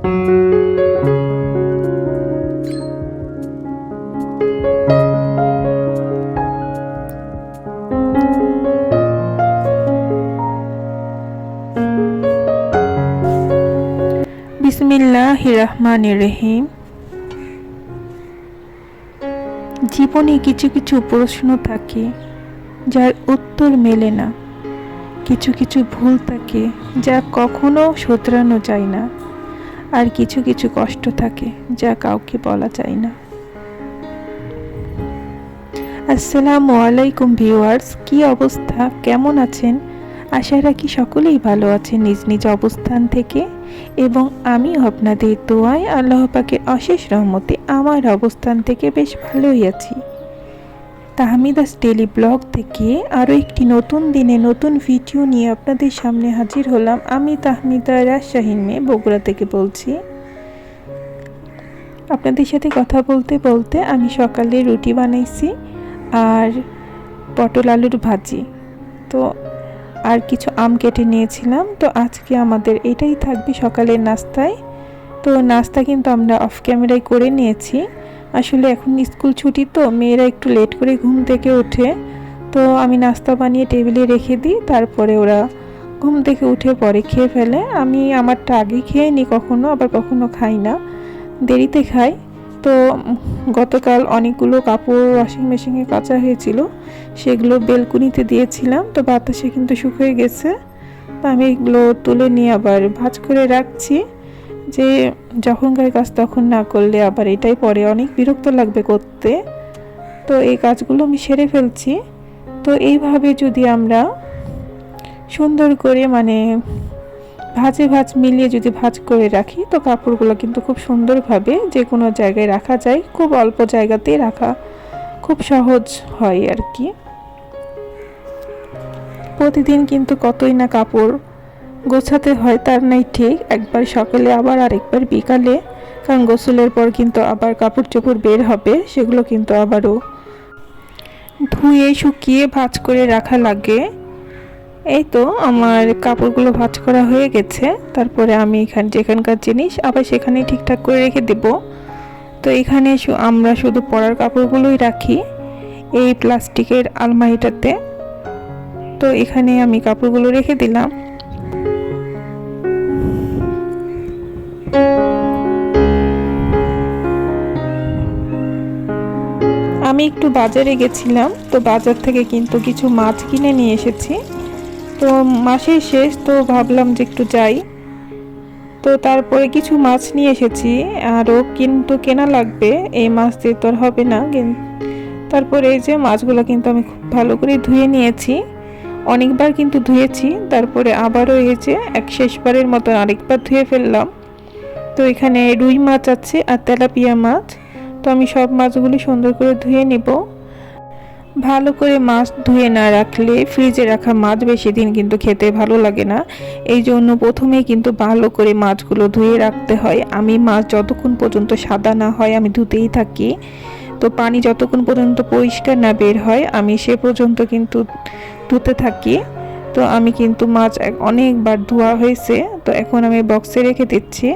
বিসমিল্লাহির রহমানির রহিম। জীবনে কিছু কিছু প্রশ্ন থাকে যার উত্তর মেলে না, কিছু কিছু ভুল থাকে যা কখনো শোধরানো যায় না, আর কিছু কিছু কষ্ট থাকে যা কাউকে বলা যায় না। আসসালামু আলাইকুম ভিউয়ার্স, কি অবস্থা, কেমন আছেন? আশা রাখি সকলেই ভালো আছেন নিজ নিজ অবস্থান থেকে, এবং আমিও আপনাদের দোয়ায় আল্লাহ পাকের অশেষ রহমতে আমার অবস্থান থেকে বেশ ভালোই আছি। তাহমিদাস ডেইলি ব্লগ থেকে আরও একটি নতুন দিনে নতুন ভিডিও নিয়ে আপনাদের সামনে হাজির হলাম। আমি তাহমিদা রাজশাহীর মেয়ে, বগুড়া থেকে বলছি। আপনাদের সাথে কথা বলতে বলতে আমি সকালে রুটি বানাইছি আর পটল আলুর ভাজি, তো আর কিছু আম কেটে নিয়েছিলাম। তো আজকে আমাদের এটাই থাকবে সকালের নাস্তায়। তো নাস্তা কিন্তু আমরা অফ ক্যামেরায় করে নিয়েছি। আসলে এখন স্কুল ছুটি, তো মেয়েরা একটু লেট করে ঘুম থেকে ওঠে, তো আমি নাস্তা বানিয়ে টেবিলে রেখে দিই, তারপরে ওরা ঘুম থেকে উঠে পরে খেয়ে ফেলে। আমি আমারটা আগে খেয়ে নিই, কখনো আবার কখনো খাই না, দেরিতে খাই। তো গতকাল অনেকগুলো কাপড় ওয়াশিং মেশিনে কাচা হয়েছিল, সেগুলো বেলকুনিতে দিয়েছিলাম, তো বাতাসে কিন্তু শুকিয়ে গেছে। তো আমি এগুলো তুলে নিয়ে আবার ভাঁজ করে রাখছি, যে যখনকার কাজ তখন না করলে আবার এটাই পরে অনেক বিরক্ত লাগবে করতে। তো এই কাজগুলো আমি সেরে ফেলছি। তো এইভাবে যদি আমরা সুন্দর করে ভাঁজে ভাঁজ মিলিয়ে যদি ভাঁজ করে রাখি, তো কাপড়গুলো কিন্তু খুব সুন্দরভাবে যে কোনো জায়গায় রাখা যায়, খুব অল্প জায়গাতেই রাখা খুব সহজ হয় আর কি। প্রতিদিন কিন্তু কতই না কাপড় গোছাতে হয়, তার নাই ঠিক, একবার সকালে আবার আরেকবার বিকালে, কারণ গোসলের পর কিন্তু আবার কাপড় চোপড় বের হবে, সেগুলো কিন্তু আবারও ধুয়ে শুকিয়ে ভাঁজ করে রাখা লাগে। এই তো আমার কাপড়গুলো ভাঁজ করা হয়ে গেছে, তারপরে আমি যেখানকার জিনিস আবার সেখানেই ঠিকঠাক করে রেখে দেব। তো এখানে আমরা শুধু পরার কাপড়গুলোই রাখি এই প্লাস্টিকের আলমারিটাতে। তো এখানে আমি কাপড়গুলো রেখে দিলাম। আমি একটু বাজারে গেছিলাম, তো বাজার থেকে কিন্তু কিছু মাছ কিনে নিয়ে এসেছি। তো মাসের শেষ, তো ভাবলাম যে একটু যাই, তো তারপরে কিছু মাছ নিয়ে এসেছি, আরও কিন্তু কেনা লাগবে, এই মাছ দিয়ে তো আর হবে না। তারপরে এই যে মাছগুলো কিন্তু আমি খুব ভালো করে ধুয়ে নিয়েছি, অনেকবার কিন্তু ধুয়েছি, তারপরে আবারও এই যে শেষবারের মতো আরেকবার ধুয়ে ফেললাম। তো এখানে রুই মাছ আছে আর তেলাপিয়া মাছ, তো আমি সব মাছগুলি সুন্দর করে ধুয়ে নিব। ভালো করে মাছ ধুয়ে না রাখলে ফ্রিজে রাখা মাছ বেশি দিন কিন্তু খেতে ভালো লাগে না, এই জন্য প্রথমেই কিন্তু ভালো করে মাছগুলো ধুয়ে রাখতে হয়। আমি মাছ যতক্ষণ পর্যন্ত সাদা না হয় আমি ধুতেই থাকি, তো পানি যতক্ষণ পর্যন্ত পরিষ্কার না বের হয় আমি সে পর্যন্ত কিন্তু ধুতে থাকি। তো আমি কিন্তু মাছ অনেকবার ধোয়া হয়েছে, তো এখন আমি বক্সে রেখে দিচ্ছি।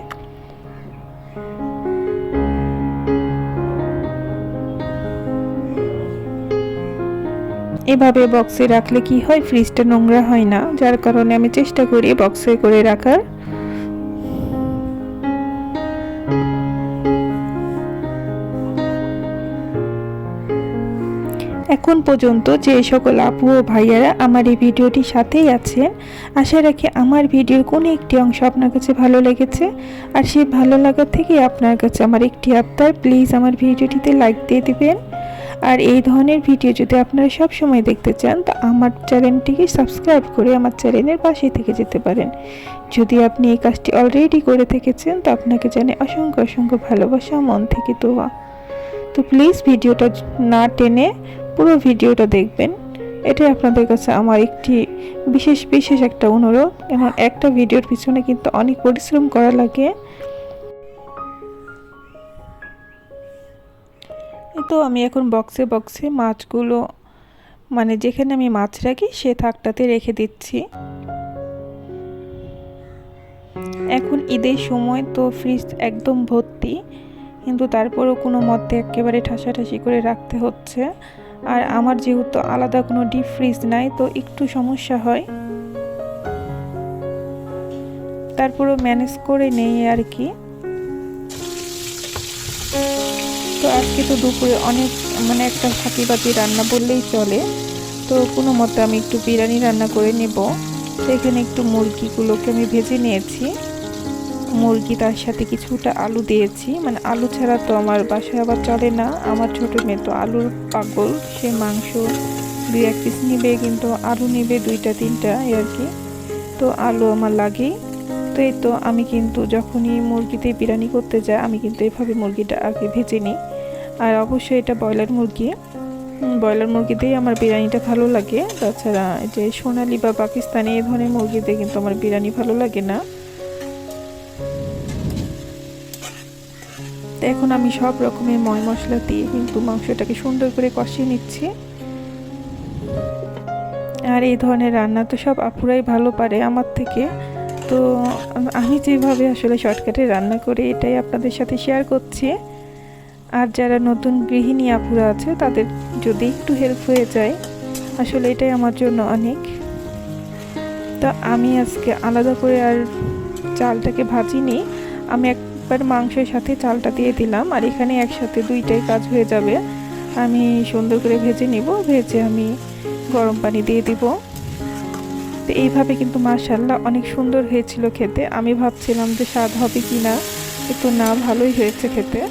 এভাবে বক্সে রাখলে কি হয়, ফ্রিজটা নোংরা হয় না, যার কারণে আমি চেষ্টা করি বক্সে করে রাখার। এখন পর্যন্ত যে সকল আপু ও ভাইয়ারা আমার এই ভিডিওটির সাথেই আছেন, আশা রাখি আমার ভিডিওর কোনো একটি অংশ আপনার কাছে ভালো লেগেছে, আর সেই ভালো লাগা থেকে আপনার কাছে আমার একটি আবদার, প্লিজ আমার ভিডিওটিতে লাইক দিয়ে দিবেন। আর এই ধরনের ভিডিও যদি আপনারা সব সময় দেখতে চান, তো আমার চ্যানেলটিকে সাবস্ক্রাইব করে আমার চ্যানেলের পাশে থেকে যেতে পারেন। যদি আপনি এই কাজটি অলরেডি করে থেকেছেন, তো আপনাকে জানাই অসংখ্য অসংখ্য ভালোবাসা, মন থেকে দোয়া। তো প্লিজ ভিডিওটা না টেনে পুরো ভিডিওটা দেখবেন, এটাই আপনাদের কাছে আমার একটি বিশেষ একটা অনুরোধ। এমন একটা ভিডিওর পিছনে কিন্তু অনেক পরিশ্রম করা লাগে। তো আমি এখন বক্সে বক্সে মাছগুলো যেখানে আমি মাছ রাখি সে থাকটাতে রেখে দিচ্ছি। এখন ঈদের সময় তো ফ্রিজ একদম ভর্তি, কিন্তু তারপরও কোনো মতে একেবারে ঠাসাঠাসি করে রাখতে হচ্ছে। আর আমার যেহেতু আলাদা কোনো ডিপ ফ্রিজ নাই, তো একটু সমস্যা হয়, তারপরও ম্যানেজ করে নেই আর কি। তো আজকে তো দুপুরে অনেক একটা ফাঁকিবাজি রান্না বললেই চলে। তো কোনো মতে আমি একটু বিরিয়ানি রান্না করে নেব। তো এখানে একটু মুরগিগুলোকে আমি ভেজে নিয়েছি, মুরগি তার সাথে কিছুটা আলু দিয়েছি, আলু ছাড়া তো আমার বাসায় আবার চলে না। আমার ছোটো মেয়ে তো আলুর পাগল, সে মাংস 2-1 পিস নিবে, কিন্তু আলু নিবে 2-3টা আর কি। তো আলু আমার লাগেই। তো এই তো আমি কিন্তু যখনই মুরগিতে বিরিয়ানি করতে যাই, আমি কিন্তু এভাবে মুরগিটা আগে ভেজে নিই। আর অবশ্যই এটা ব্রয়লার মুরগিতেই আমার বিরিয়ানিটা ভালো লাগে। তাছাড়া যে সোনালি বা পাকিস্তানি এই ধরনের মুরগিতে কিন্তু আমার বিরিয়ানি ভালো লাগে না। তো এখন আমি সব রকমের ময় মশলা দিয়ে কিন্তু মাংসটাকে সুন্দর করে কষিয়ে নিচ্ছি। আর এই ধরনের রান্না তো সব আপুরাই ভালো পারে আমার থেকে। তো আমি যেভাবে আসলে শর্টকাটে রান্না করি, এটাই আপনাদের সাথে শেয়ার করছি। আর যারা নতুন গৃহিণী আপুরা আছে, তাদের যদি একটু হেল্প হয়ে যায়, আসলে এটাই আমার জন্য অনেক। তো আমি আজকে আলাদা করে আর চালটাকে ভাজিনি, আমি একবার মাংসের সাথে চালটা দিয়ে দিলাম, আর এখানে একসাথে দুইটাই কাজ হয়ে যাবে। আমি সুন্দর করে ভেজে নিব, ভেজে আমি গরম পানি দিয়ে দিব। তো এইভাবে কিন্তু মাশাআল্লাহ অনেক সুন্দর হয়েছিল খেতে। আমি ভাবছিলাম যে স্বাদ হবে কি না, কিন্তু না, ভালোই হয়েছে খেতে।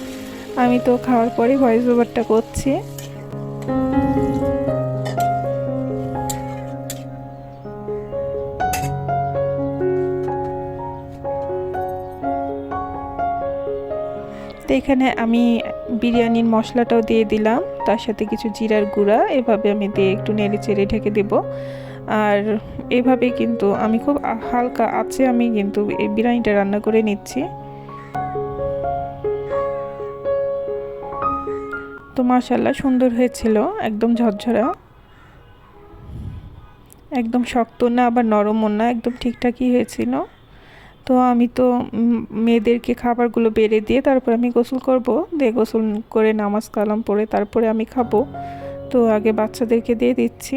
আমি তো খাওয়ার পরে ভয়েস ওভারটা করছি। তো এখানে আমি বিরিয়ানির মশলাটাও দিয়ে দিলাম, তার সাথে কিছু জিরার গুঁড়া, এভাবে আমি দিয়ে একটু নেড়ে চেড়ে ঢেকে দেব। আর এভাবে কিন্তু আমি খুব হালকা আছে আমি কিন্তু এই বিরিয়ানিটা রান্না করে নিচ্ছি। তো মাশাআল্লাহ সুন্দর হয়েছিল, একদম ঝরঝরা, একদম শক্ত না আবার নরমও না, একদম ঠিকঠাকই হয়েছিল। তো আমি তো মেয়েদেরকে খাবারগুলো বেড়ে দিয়ে তারপর আমি গোসল করব, দিয়ে গোসল করে নামাজ কালাম পড়ে তারপরে আমি খাবো। তো আগে বাচ্চাদেরকে দিয়ে দিচ্ছি।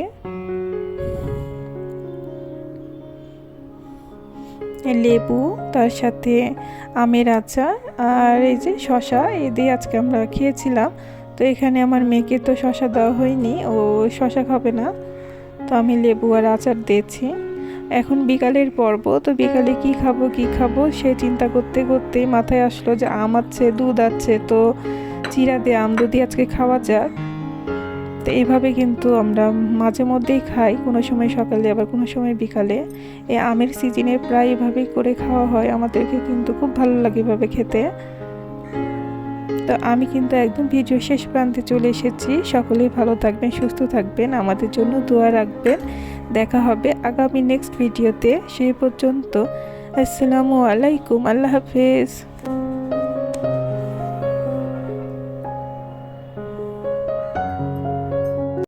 লেবু, তার সাথে আমের আচার, আর এই যে শশা, এই দিয়ে আজকে আমরা খেয়েছিলাম। তো এখানে আমার মেয়েকে তো শশা দেওয়া হয়নি, ও শশা খাবে না, তো আমি লেবু আর আচার দিয়েছি। এখন বিকালের পর্ব, তো বিকালে কি খাবো সে চিন্তা করতে করতে মাথায় আসলো যে আম আছে, দুধ আছে, তো চিরা দিয়ে আম দুধই আজকে খাওয়া যাক। তো এইভাবে কিন্তু আমরা মাঝে মধ্যেই খাই, কোনো সময় সকালে আবার কোনো সময় বিকালে। এই আমের সিজনে প্রায় এভাবেই করে খাওয়া হয়, আমাদেরকে কিন্তু খুব ভালো লাগে এভাবে খেতে। তো আমি কিন্তু একদম ভিডিও শেষ প্রান্তে চলে এসেছি। সকলেই ভালো থাকবেন, সুস্থ থাকবেন, আমাদের জন্য দোয়া রাখবেন। দেখা হবে আগামী নেক্সট ভিডিওতে, সেই পর্যন্ত আসসালামু আলাইকুম, আল্লাহ হাফেজ।